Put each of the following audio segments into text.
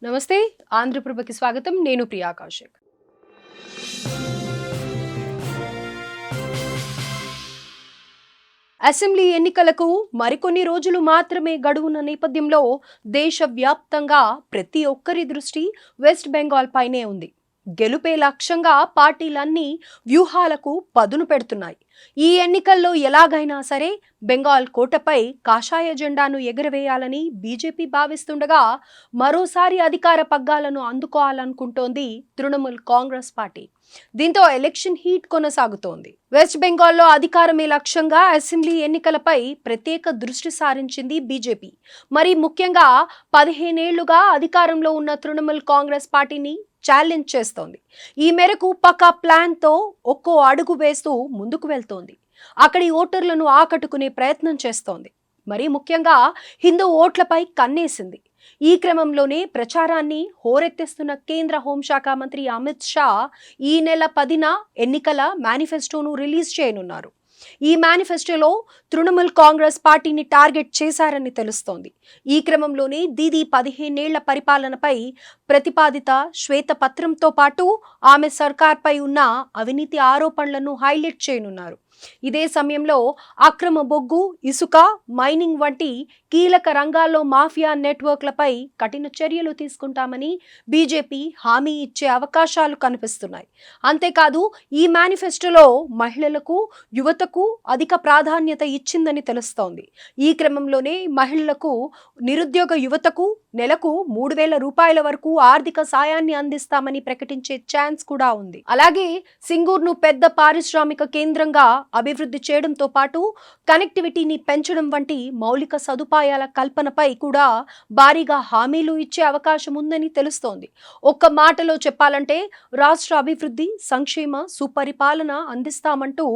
నమస్తే ఆంధ్రప్రభకి స్వాగతం. నేను ప్రియా కౌశిక్. అసెంబ్లీ ఎన్నికలకు మరికొన్ని రోజులు మాత్రమే గడువున్న నేపథ్యంలో దేశవ్యాప్తంగా ప్రతి ఒక్కరి దృష్టి వెస్ట్ బెంగాల్ పైనే ఉంది. గెలుపే లక్ష్యంగా పార్టీలన్నీ వ్యూహాలకు పదును పెడుతున్నాయి. ఈ ఎన్నికల్లో ఎలాగైనా సరే బెంగాల్ కోటపై కాషాయ జెండాను ఎగురవేయాలని బీజేపీ భావిస్తుండగా, మరోసారి అధికార పగ్గాలను అందుకోవాలనుకుంటోంది తృణమూల్ కాంగ్రెస్ పార్టీ. దీంతో ఎలక్షన్ హీట్ కొనసాగుతోంది. వెస్ట్ బెంగాల్లో అధికారమే లక్ష్యంగా అసెంబ్లీ ఎన్నికలపై ప్రత్యేక దృష్టి సారించింది బీజేపీ. మరి ముఖ్యంగా 15 ఏళ్లుగా అధికారంలో ఉన్న తృణమూల్ కాంగ్రెస్ పార్టీని ఛాలెంజ్ చేస్తోంది. ఈ మేరకు పక్కా ప్లాన్తో ఒక్కో అడుగు వేస్తూ ముందుకు వెళ్తోంది. అక్కడి ఓటర్లను ఆకట్టుకునే ప్రయత్నం చేస్తోంది. మరి ముఖ్యంగా హిందూ ఓట్లపై కన్నేసింది. ఈ క్రమంలోనే ప్రచారాన్ని హోరెత్తిస్తున్న కేంద్ర హోంశాఖ మంత్రి అమిత్ షా ఈ నెల 10న ఎన్నికల మేనిఫెస్టోను రిలీజ్ చేయనున్నారు. ఈ మేనిఫెస్టోలో తృణమూల్ కాంగ్రెస్ పార్టీని టార్గెట్ చేశారని తెలుస్తోంది. ఈ క్రమంలోనే దీదీ 15 ఏళ్ల పరిపాలనపై ప్రతిపాదిత శ్వేతపత్రంతో పాటు ఆమె సర్కార్పై ఉన్న అవినీతి ఆరోపణలను హైలైట్ చేయనున్నారు. ఇదే సమయంలో అక్రమ బొగ్గు, ఇసుక, మైనింగ్ వంటి కీలక రంగాల్లో మాఫియా నెట్వర్క్లపై కఠిన చర్యలు తీసుకుంటామని బీజేపీ హామీ ఇచ్చే అవకాశాలు కనిపిస్తున్నాయి. అంతేకాదు ఈ మేనిఫెస్టోలో మహిళలకు, యువతకు అధిక ప్రాధాన్యత ఇచ్చిందని తెలుస్తోంది. ఈ క్రమంలోనే మహిళలకు, నిరుద్యోగ యువతకు నెలకు 3,000 రూపాయల వరకు ఆర్థిక సాయాన్ని అందిస్తామని ప్రకటించే ఛాన్స్ కూడా ఉంది. అలాగే సింగూర్ను పెద్ద పారిశ్రామిక కేంద్రంగా అభివృద్ధి చేయడంతో పాటు కనెక్టివిటీని పెంచడం వంటి మౌలిక సదుపాయాల కల్పనపై కూడా భారీగా హామీలు ఇచ్చే అవకాశం ఉందని తెలుస్తోంది. ఒక్క మాటలో చెప్పాలంటే రాష్ట్ర అభివృద్ధి, సంక్షేమ, సుపరిపాలన అందిస్తామంటూ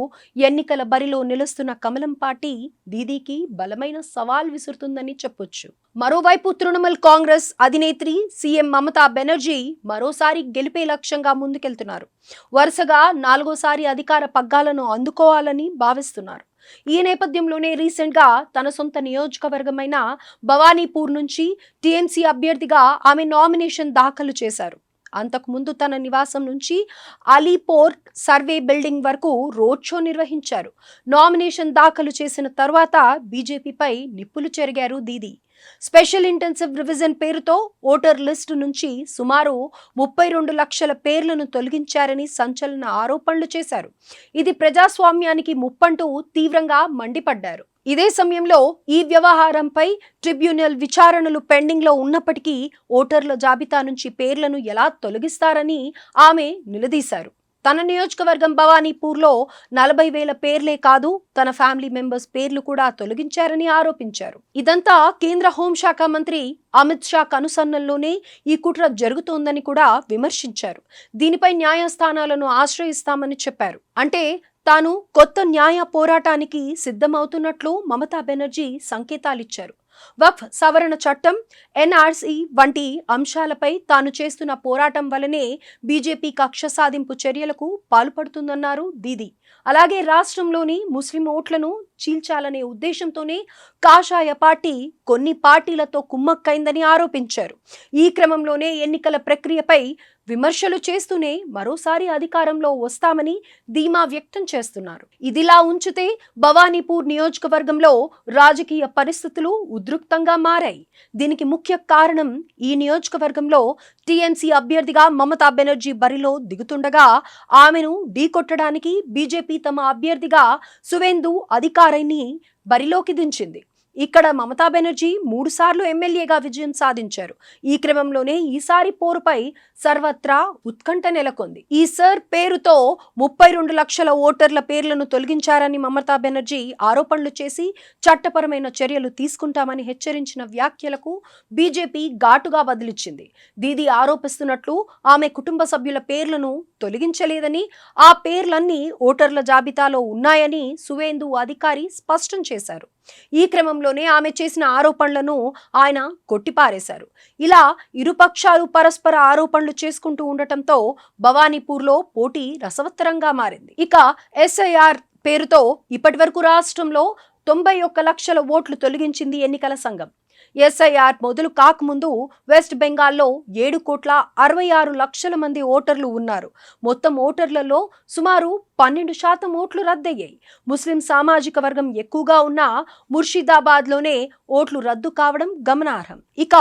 ఎన్నికల బరిలో నిలుస్తున్న కమలం పార్టీ దీదీకి బలమైన సవాల్ విసురుతుందని చెప్పొచ్చు. మరోవైపు తృణమూల్ కాంగ్రెస్ అధినేత్రి సీఎం మమతా బెనర్జీ మరోసారి గెలిపే లక్ష్యంగా ముందుకెళ్తున్నారు. వరుసగా 4వసారి అధికార పగ్గాలను అందుకోవాలని భావిస్తున్నారు. ఈ నేపథ్యంలోనే రీసెంట్ గా తన సొంత నియోజకవర్గమైన భవానీపూర్ నుంచి టీఎంసీ అభ్యర్థిగా ఆమె నామినేషన్ దాఖలు చేశారు. అంతకుముందు తన నివాసం నుంచి అలీపోర్ట్ సర్వే బిల్డింగ్ వరకు రోడ్ షో నిర్వహించారు. నామినేషన్ దాఖలు చేసిన తర్వాత బీజేపీపై నిప్పులు చెరిగారు దీదీ. స్పెషల్ ఇంటెన్సివ్ రివిజన్ పేరుతో ఓటర్ లిస్టు నుంచి సుమారు 32 లక్షల పేర్లను తొలగించారని సంచలన ఆరోపణలు చేశారు. ఇది ప్రజాస్వామ్యానికి ముప్పంటూ తీవ్రంగా మండిపడ్డారు. ఇదే సమయంలో ఈ వ్యవహారంపై ట్రిబ్యునల్ విచారణలు పెండింగ్ లో ఉన్నప్పటికీ ఓటర్ల జాబితా నుంచి పేర్లను ఎలా తొలగిస్తారని ఆమె నిలదీశారు. తన నియోజకవర్గం భవానీపూర్లో 40,000 పేర్లే కాదు, తన ఫ్యామిలీ మెంబర్స్ పేర్లు కూడా తొలగించారని ఆరోపించారు. ఇదంతా కేంద్ర హోంశాఖ మంత్రి అమిత్ షా కనుసన్నల్లోనే ఈ కుట్ర జరుగుతోందని కూడా విమర్శించారు. దీనిపై న్యాయస్థానాలను ఆశ్రయిస్తామని చెప్పారు. అంటే తాను కొత్త న్యాయ పోరాటానికి సిద్ధమవుతున్నట్లు మమతా బెనర్జీ సంకేతాలిచ్చారు. వక్ఫ్ సవరణ చట్టం, ఎన్ఆర్సీ వంటి అంశాలపై తాను చేస్తున్న పోరాటం వల్లనే బీజేపీ కక్ష సాధింపు చర్యలకు పాల్పడుతుందన్నారు దీదీ. అలాగే రాష్ట్రంలోని ముస్లిం ఓట్లను చీల్చాలనే ఉద్దేశంతోనే కాషాయ పార్టీ కొన్ని పార్టీలతో కుమ్మక్కైందని ఆరోపించారు. ఈ క్రమంలోనే ఎన్నికల ప్రక్రియపై విమర్శలు చేస్తూనే మరోసారి అధికారంలో వస్తామని ధీమా వ్యక్తం చేస్తున్నారు. ఇదిలా ఉంచితే భవానీపూర్ నియోజకవర్గంలో రాజకీయ పరిస్థితులు ఉద్రిక్తంగా మారాయి. దీనికి ముఖ్య కారణం ఈ నియోజకవర్గంలో టీఎంసీ అభ్యర్థిగా మమతా బెనర్జీ బరిలో దిగుతుండగా ఆమెను ఢీకొట్టడానికి బీజేపీ తమ అభ్యర్థిగా సువేందు అధికారిని బరిలోకి దించింది. ఇక్కడ మమతా బెనర్జీ 3 సార్లు ఎమ్మెల్యేగా విజయం సాధించారు. ఈ క్రమంలోనే ఈసారి పోరుపై సర్వత్రా ఉత్కంఠ నెలకొంది. ఈ సర్ పేరుతో 32 లక్షల ఓటర్ల పేర్లను తొలగించారని మమతా బెనర్జీ ఆరోపణలు చేసి చట్టపరమైన చర్యలు తీసుకుంటామని హెచ్చరించిన వ్యాఖ్యలకు బీజేపీ ఘాటుగా బదిలిచ్చింది. దీదీ ఆరోపిస్తున్నట్లు ఆమె కుటుంబ సభ్యుల పేర్లను తొలగించలేదని, ఆ పేర్లన్నీ ఓటర్ల జాబితాలో ఉన్నాయని సువేందు అధికారి స్పష్టం చేశారు. ఈ క్రమంలోనే ఆమె చేసిన ఆరోపణలను ఆయన కొట్టిపారేశారు. ఇలా ఇరుపక్షాలు పరస్పర ఆరోపణలు చేసుకుంటూ ఉండటంతో భవానీపూర్లో పోటీ రసవత్తరంగా మారింది. ఇక ఎస్ఐఆర్ పేరుతో ఇప్పటి వరకు రాష్ట్రంలో 91 లక్షల ఓట్లు తొలగించింది ఎన్నికల సంఘం. ఎస్ఐఆర్ మొదలు కాకముందు వెస్ట్ బెంగాల్లో 7,66,00,000 మంది ఓటర్లు ఉన్నారు. మొత్తం ఓటర్లలో సుమారు 12% ఓట్లు రద్దయ్యాయి. ముస్లిం సామాజిక వర్గం ఎక్కువగా ఉన్న ముర్షిదాబాద్లోనే ఓట్లు రద్దు కావడం గమనార్హం. ఇక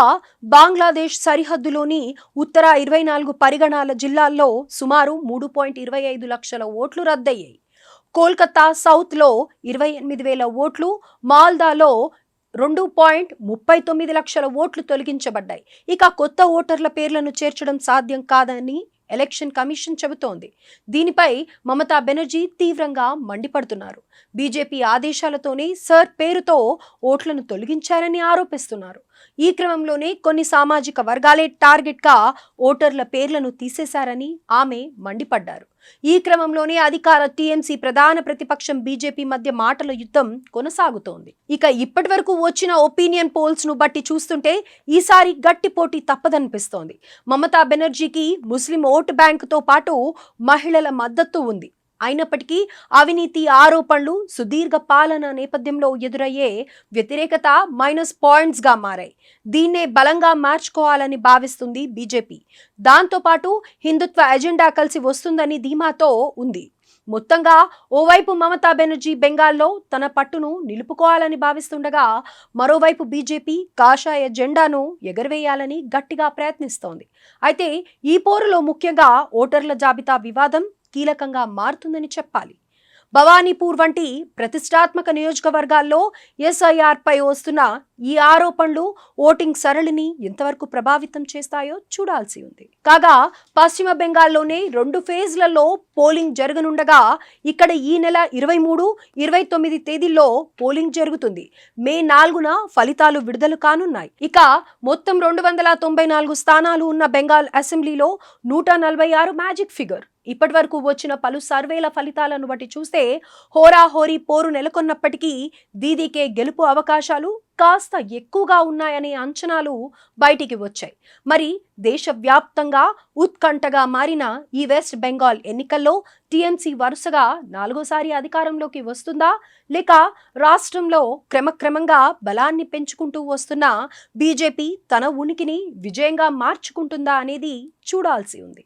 బంగ్లాదేశ్ సరిహద్దులోని ఉత్తర 24 పరిగణాల జిల్లాల్లో సుమారు 3.25 లక్షల ఓట్లు రద్దయ్యాయి. కోల్కతా సౌత్లో 28,000 ఓట్లు, మాల్దాలో 2.39 లక్షల ఓట్లు తొలగించబడ్డాయి. ఇక కొత్త ఓటర్ల పేర్లను చేర్చడం సాధ్యం కాదని ఎలక్షన్ కమిషన్ చెబుతోంది. దీనిపై మమతా బెనర్జీ తీవ్రంగా మండిపడుతున్నారు. బీజేపీ ఆదేశాలతోనే సర్ పేరుతో ఓట్లను తొలగించారని ఆరోపిస్తున్నారు. ఈ క్రమంలోనే కొన్ని సామాజిక వర్గాలే టార్గెట్గా ఓటర్ల పేర్లను తీసేశారని ఆమె మండిపడ్డారు. ఈ క్రమంలోనే అధికార టీఎంసీ ప్రధాన ప్రతిపక్షం బీజేపీ మధ్య మాటల యుద్ధం కొనసాగుతోంది. ఇక ఇప్పటి వరకు వచ్చిన ఒపీనియన్ పోల్స్ ను బట్టి చూస్తుంటే ఈసారి గట్టి పోటీ తప్పదనిపిస్తోంది. మమతా బెనర్జీకి ముస్లిం ఓటు బ్యాంకుతో పాటు మహిళల మద్దతు ఉంది. అయినప్పటికీ అవినీతి ఆరోపణలు, సుదీర్ఘ పాలన నేపథ్యంలో ఎదురయ్యే వ్యతిరేకత మైనస్ పాయింట్స్ గా మారాయి. దీన్నే బలంగా మార్చుకోవాలని భావిస్తుంది బీజేపీ. దాంతోపాటు హిందుత్వ ఎజెండా కలిసి వస్తుందని ధీమాతో ఉంది. మొత్తంగా ఓవైపు మమతా బెనర్జీ బెంగాల్లో తన పట్టును నిలుపుకోవాలని భావిస్తుండగా, మరోవైపు బీజేపీ కాషాయ జెండాను ఎగరవేయాలని గట్టిగా ప్రయత్నిస్తోంది. అయితే ఈ పోరులో ముఖ్యంగా ఓటర్ల జాబితా వివాదం కీలకంగా మారుతుందని చెప్పాలి. భవానీపూర్ వంటి ప్రతిష్టాత్మక నియోజకవర్గాల్లో ఎస్ఐఆర్ పై వస్తున్న ఈ ఆరోపణలు ఓటింగ్ సరళిని ఎంతవరకు ప్రభావితం చేస్తాయో చూడాల్సి ఉంది. కాగా పశ్చిమ బెంగాల్లోనే 2 ఫేజ్లలో పోలింగ్ జరగనుండగా ఇక్కడ ఈ నెల 23, 29 తేదీల్లో పోలింగ్ జరుగుతుంది. మే 4న ఫలితాలు విడుదల కానున్నాయి. ఇక మొత్తం 294 స్థానాలు ఉన్న బెంగాల్ అసెంబ్లీలో 146 మ్యాజిక్ ఫిగర్. ఇప్పటి వరకు వచ్చిన పలు సర్వేల ఫలితాలను బట్టి చూస్తే హోరాహోరీ పోరు నెలకొన్నప్పటికీ దీదీకే గెలుపు అవకాశాలు కాస్త ఎక్కువగా ఉన్నాయనే అంచనాలు బయటికి వచ్చాయి. మరి దేశవ్యాప్తంగా ఉత్కంఠగా మారిన ఈ వెస్ట్ బెంగాల్ ఎన్నికల్లో టీఎంసీ వరుసగా 4వసారి అధికారంలోకి వస్తుందా, లేక రాష్ట్రంలో క్రమక్రమంగా బలాన్ని పెంచుకుంటూ వస్తున్న బీజేపీ తన ఉనికిని విజయంగా మార్చుకుంటుందా అనేది చూడాల్సి ఉంది.